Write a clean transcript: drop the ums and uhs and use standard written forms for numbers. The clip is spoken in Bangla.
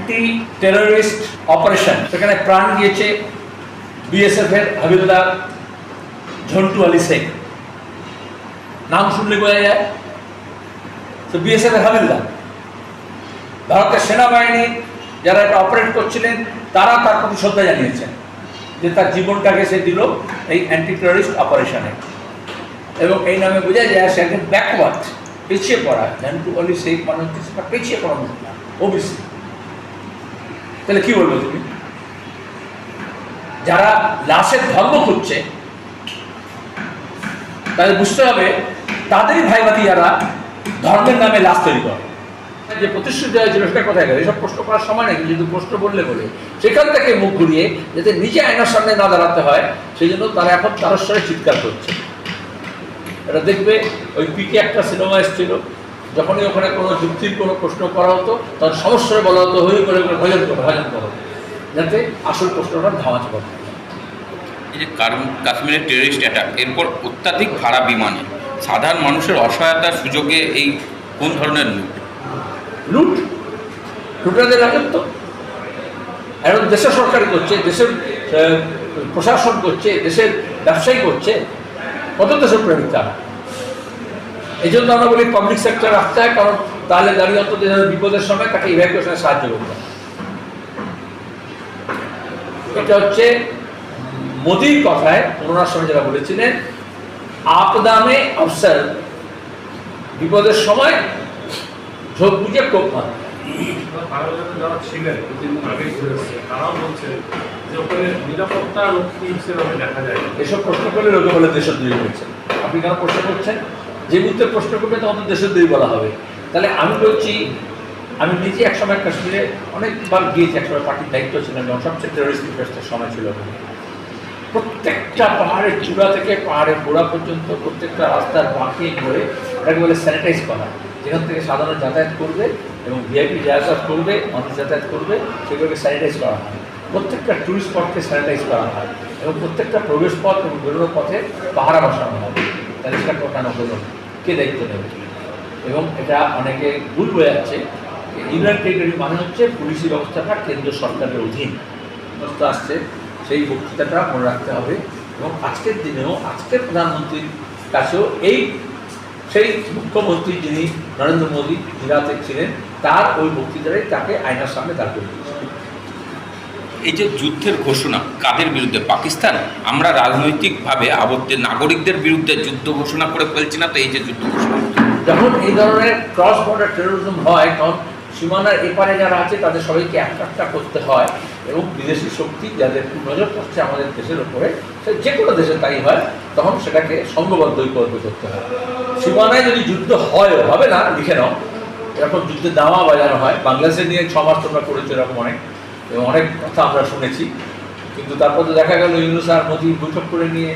অ্যান্টি টেররিস্ট অপারেশন, সেখানে প্রাণ গিয়েছে বিএসএফ এর হাবিলদার ঝন্টু আলী শেখ। নাম শুনলে বোঝা যায় তো বিএসএফ এর হাবিলদার। ভারতের সেনাবাহিনী যারা এটা অপারেট করছিলেন তারা তার প্রতি শ্রদ্ধা জানিয়েছেন যে তার জীবনটাকে সে দিল এই অ্যান্টি টেররিস্ট অপারেশনে। এবং এই নামে বোঝা যায় সে একজন ব্যাকওয়ার্ড, পিছিয়ে পড়া। ঝন্টু আলী শেখ মানে হচ্ছে সেটা পিছিয়ে পড়া না, ওবিসি। তাহলে কি বলবো তুমি? যারা লাশের ধর্ম খুঁজছে তাদের বুঝতে হবে তাদেরই ভাইবাদী যারা ধর্মের নামে লাশ তৈরি করে। যে প্রতিশ্রুতি দেওয়া হয়েছিল সেটা কোথায় গেল? এসব প্রশ্ন করার সময় নাকি, যেহেতু প্রশ্ন বললে বলে সেখান থেকে মুখ ঘুরিয়ে যাতে নিজে আয়নার সামনে না দাঁড়াতে হয় সেই জন্য তারা এখন তারস্বরে চিৎকার করছে। এটা দেখবে ওই পিকে একটা সিনেমা এসেছিল, যখনই ওখানে কোনো যুক্তির কোনো প্রশ্ন করা হতো তখন সমস্যায় বলা হতো হই করে ভজন করো, যাতে আসল প্রশ্নটা ধামাচ করে। এই যে কাশ্মীরের টেররিস্ট অ্যাটাক, এরপর অত্যাধিক ভাড়া বিমানে সাধারণ মানুষের অসহায়তার সুযোগে এই কোন ধরনের লুটাদের রাজত্ব এখন দেশের সরকারি করছে, দেশের প্রশাসন করছে, দেশের ব্যবসায়ী করছে, কত দেশের প্রেমিক তারা। এই জন্য আমরা বলি পাবলিক সেক্টর রাখতে হয়, কারণ তাহলে দাঁড়িয়ে অন্তত বিপদের সময় তাকে ইভ্যাকুয়েশনে সাহায্য করতে হয়। এটা হচ্ছে মোদির কথায় ওনার সময় যারা বলেছিলেন আপদা মে অবসর, বিপদের সময় ঝোঁক বুঝে কোপ মার। যারা ছিলেন তারাও বলছে যে ওখানে নিরাপত্তা রক্ষী হিসেবে দেখা যায়। এসব প্রশ্ন করলে লোকে বলে দেশদ্রোহী হয়েছে। আপনি কেন প্রশ্ন করছেন? যে মুহূর্তে প্রশ্ন করবে তখন তো দেশদ্রোহী বলা হবে। তাহলে আমি বলছি, আমি নিজে একসময় কাশ্মীরে অনেকবার গিয়েছি, একসময় পার্টির দায়িত্ব ছিলাম যখন সবচেয়ে টেররিস্ট ইনভেস্টের সময় ছিল। প্রত্যেকটা পাহাড়ের চূড়া থেকে পাহাড়ের গোড়া পর্যন্ত প্রত্যেকটা রাস্তার বাঁকিয়ে করে এটাকে বলে স্যানিটাইজ করা। যেখান থেকে সাধারণ যাতায়াত করবে এবং ভিআইপি যাতায়াত করবে, মানুষ যাতায়াত করবে, সেগুলোকে স্যানিটাইজ করা হয়। প্রত্যেকটা টুরিস্ট স্পটকে স্যানিটাইজ করা হয় এবং প্রত্যেকটা প্রবেশ পথ এবং বেরোনোর পথে পাহারা বসানো হবে। তাহলে সেটা কোটানো হলো, কে দায়িত্ব নেবে? এবং এটা অনেকে ভুল হয়ে যাচ্ছে। ইউনিয়ন টেরিটরি মানে হচ্ছে পুলিশি ব্যবস্থাটা কেন্দ্র সরকারের অধীন আসছে। সেই বক্তৃতাটা মনে রাখতে হবে এবং আজকের দিনেও আজকের প্রধানমন্ত্রীর কাছেও সেই মুখ্যমন্ত্রী যিনি নরেন্দ্র মোদী গুজরাটে ছিলেন তার ওই বক্তৃতাটাই তাকে আয়নার সামনে দাঁড় করে দিয়েছে। এই যে যুদ্ধের ঘোষণা কাদের বিরুদ্ধে? পাকিস্তান। আমরা রাজনৈতিকভাবে আবদ্ধ নাগরিকদের বিরুদ্ধে যুদ্ধ ঘোষণা করে ফেলছি না তো? এই যে যুদ্ধ ঘোষণা, যখন এই ধরনের ক্রস বর্ডার টেরোরিজম হয় তখন সীমানার এপারে যারা আছে তাদের সবাইকে একটা করতে হয় এবং বিদেশি শক্তি যাদের নজর পড়ছে আমাদের দেশের উপরে, সে যে কোনো দেশে তাই হয়, তখন সেটাকে সংঘবদ্ধ ঐক্যবদ্ধ করতে হয়। সীমানায় যদি যুদ্ধ হয়, হবে না, লিখে নাও, এরকম যুদ্ধে দামা বাজানো হয়। বাংলাদেশে নিয়ে 6 মাস তোমরা করেছো এরকম অনেক, এবং অনেক কথা আমরা শুনেছি, কিন্তু তারপর তো দেখা গেল ইউনূস আর মোদি বৈঠক করে নিয়ে